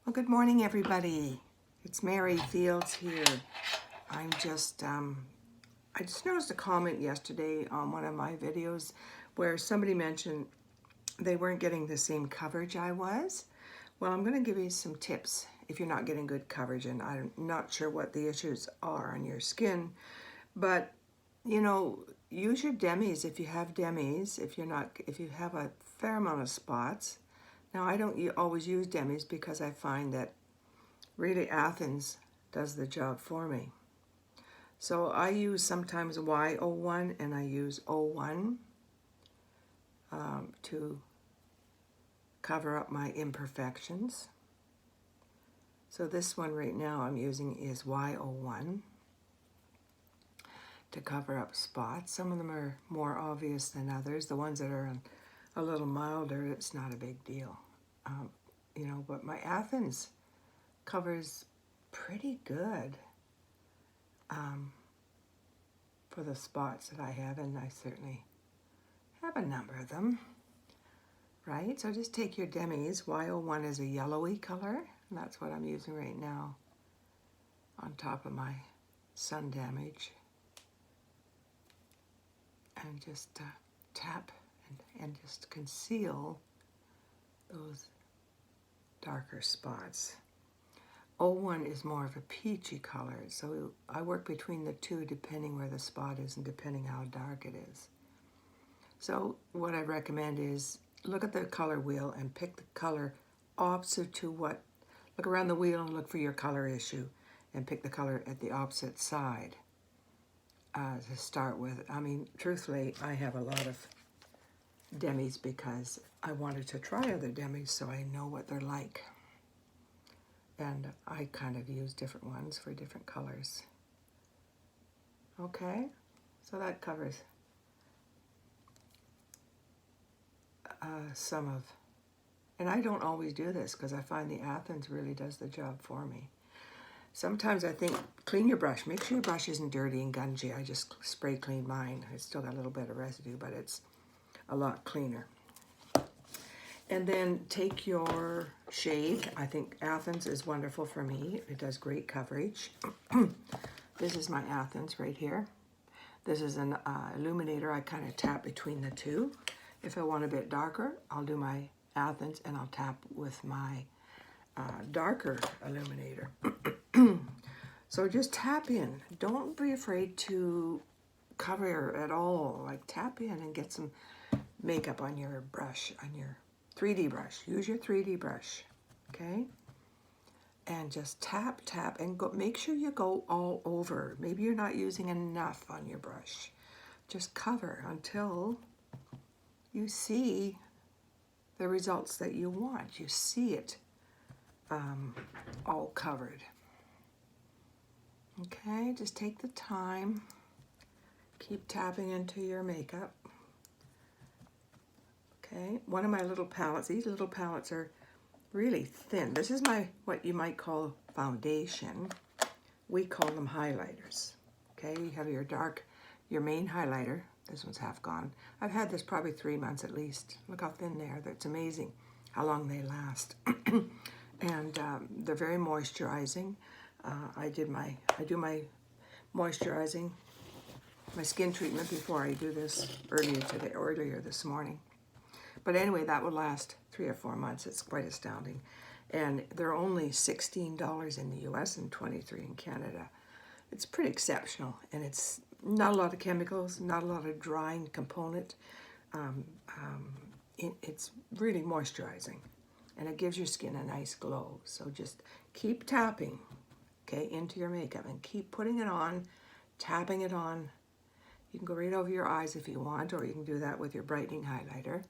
Well, good morning, everybody. It's Mary Fields here. I just noticed a comment yesterday on one of my videos where somebody mentioned they weren't getting the same coverage I was. Well, I'm going to give you some tips if you're not getting good coverage, and I'm not sure what the issues are on your skin, but use your Demis if you have Demis. If you have a fair amount of spots. Now, I don't always use Demis because I find that really Athens does the job for me. So I use sometimes Y01 and I use O1 to cover up my imperfections. So this one right now I'm using is Y01 to cover up spots. Some of them are more obvious than others. The ones that are a little milder, it's not a big deal. But my Athens covers pretty good for the spots that I have, and I certainly have a number of them, right? So just take your Demis. Y01 is a yellowy color, and that's what I'm using right now on top of my sun damage. And just tap and just conceal those darker spots. O1 is more of a peachy color, so I work between the two depending where the spot is and depending how dark it is. So what I recommend is look at the color wheel and pick the color opposite to look around the wheel and look for your color issue and pick the color at the opposite side to start with. I mean, truthfully, I have a lot of Demis because I wanted to try other Demis so I know what they're like. And I kind of use different ones for different colors. Okay, so that covers some of, and I don't always do this because I find the Athens really does the job for me. Sometimes I think, clean your brush. Make sure your brush isn't dirty and gungy. I just spray cleaned mine. It's still got a little bit of residue, but it's a lot cleaner. And then take your shade. I think Athens is wonderful for me. It does great coverage. This is my Athens right here. This is an illuminator. I kind of tap between the two. If I want a bit darker, I'll do my Athens and I'll tap with my darker illuminator. So just tap in. Don't be afraid to cover at all. Like tap in and get some makeup on your brush, on your 3D brush. Use your 3D brush, okay? And just tap, tap, and go. Make sure you go all over. Maybe you're not using enough on your brush. Just cover until you see the results that you want. You see it all covered. Okay, just take the time. Keep tapping into your makeup. Okay, one of my little palettes, these little palettes are really thin. This is my, what you might call foundation. We call them highlighters. Okay, you have your main highlighter. This one's half gone. I've had this probably 3 months at least. Look how thin they are. That's amazing how long they last. And they're very moisturizing. I do my moisturizing, my skin treatment before I do this earlier this morning. But anyway, that would last 3 or 4 months. It's quite astounding. And they're only $16 in the US and $23 in Canada. It's pretty exceptional. And it's not a lot of chemicals, not a lot of drying component. It's really moisturizing. And it gives your skin a nice glow. So just keep tapping, okay, into your makeup. And keep putting it on, tapping it on. You can go right over your eyes if you want, or you can do that with your brightening highlighter.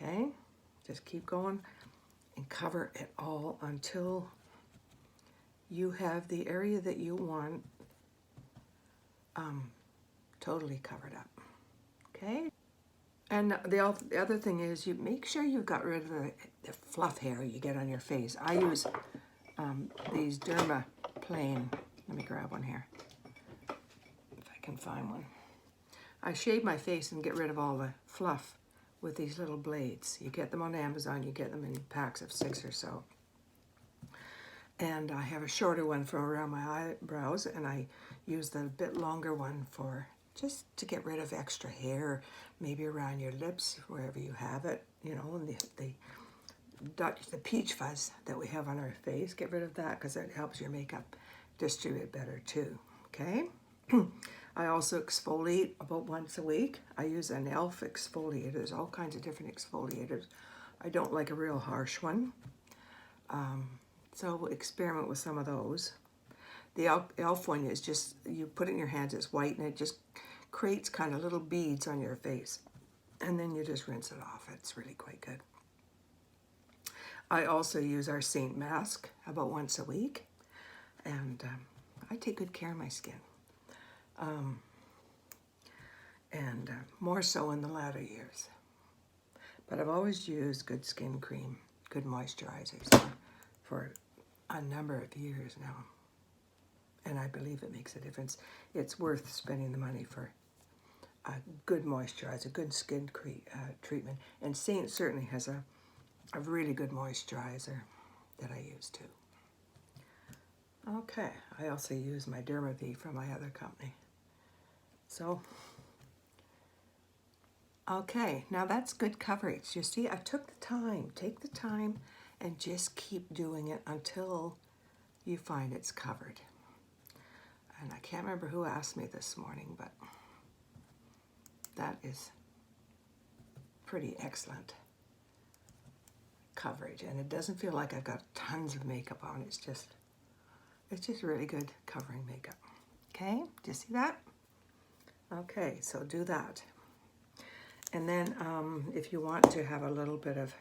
Okay, just keep going and cover it all until you have the area that you want totally covered up. Okay, and the other thing is you make sure you've got rid of the fluff hair you get on your face. I use these Dermaplane. Let me grab one here if I can find one. I shave my face and get rid of all the fluff with these little blades. You get them on Amazon. You get them in packs of 6 or so. And I have a shorter one for around my eyebrows, and I use the bit longer one for just to get rid of extra hair, maybe around your lips, wherever you have it, you know, and the peach fuzz that we have on our face. Get rid of that because it helps your makeup distribute better too, okay? I also exfoliate about once a week. I use an e.l.f. exfoliator. There's all kinds of different exfoliators. I don't like a real harsh one. So we'll experiment with some of those. The e.l.f. one is just, you put it in your hands, it's white, and it just creates kind of little beads on your face. And then you just rinse it off. It's really quite good. I also use our Saint mask about once a week. And I take good care of my skin. More so in the latter years. But I've always used good skin cream, good moisturizers for a number of years now. And I believe it makes a difference. It's worth spending the money for a good moisturizer, good skin treatment. And Saint certainly has a really good moisturizer that I use too. Okay, I also use my Demis from my other company. So, okay, now that's good coverage. You see, I took the time. Take the time and just keep doing it until you find it's covered. And I can't remember who asked me this morning, but that is pretty excellent coverage. And it doesn't feel like I've got tons of makeup on. It's just really good covering makeup. Okay, do you see that? Okay, so do that. And then if you want to have a little bit of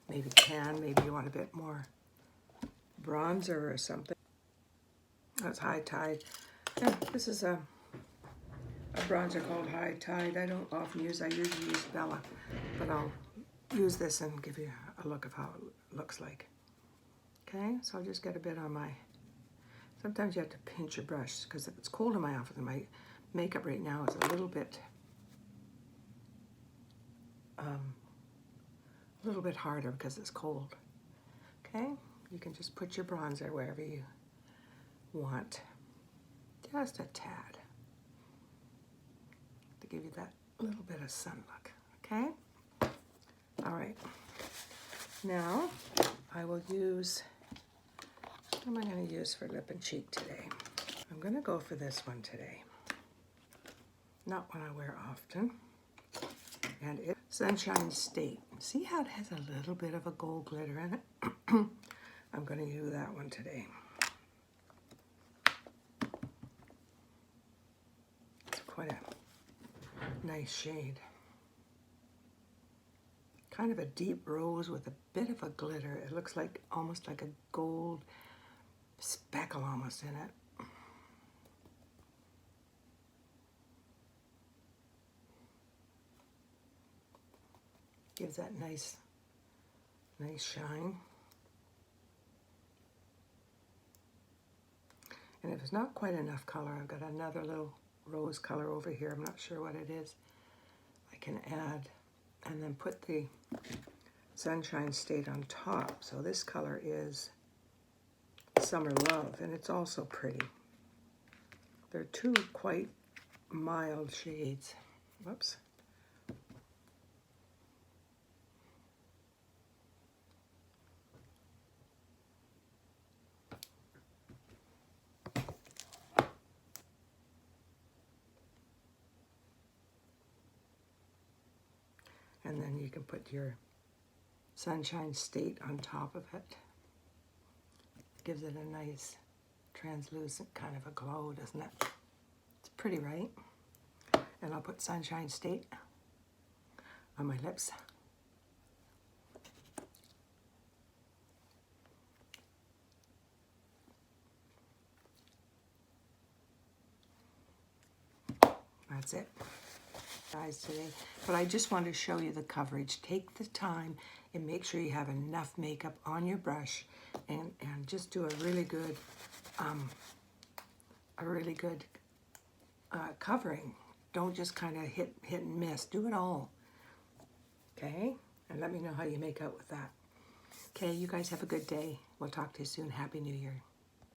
maybe tan, maybe you want a bit more bronzer or something. That's High Tide. Yeah, this is a bronzer called High Tide. I don't often use, I usually use Bella, but I'll use this and give you a look of how it looks like. Okay, so I'll just get a bit on my, sometimes you have to pinch your brush because it's cold in my office and my makeup right now is a little bit harder because it's cold. Okay, you can just put your bronzer wherever you want, just a tad, to give you that little bit of sun look. Okay, all right. Now I will use, what am I going to use for lip and cheek today? I'm going to go for this one today. Not one I wear often. And it's Sunshine State. See how it has a little bit of a gold glitter in it? I'm going to use that one today. It's quite a nice shade. Kind of a deep rose with a bit of a glitter. It looks like almost like a gold speckle almost in it. Gives that nice shine. And if it's not quite enough color, I've got another little rose color over here. I'm not sure what it is. I can add and then put the Sunshine State on top. So this color is Summer Love, and it's also pretty. They're two quite mild shades. Whoops. And then you can put your Sunshine State on top of it. Gives it a nice translucent kind of a glow, doesn't it? It's pretty, right? And I'll put Sunshine State on my lips. That's it, guys, today. But I just wanted to show you the coverage. Take the time and make sure you have enough makeup on your brush, and just do a really good covering. Don't just kind of hit and miss. Do it all. Okay. And let me know how you make out with that. Okay, you guys have a good day. We'll talk to you soon. Happy New Year.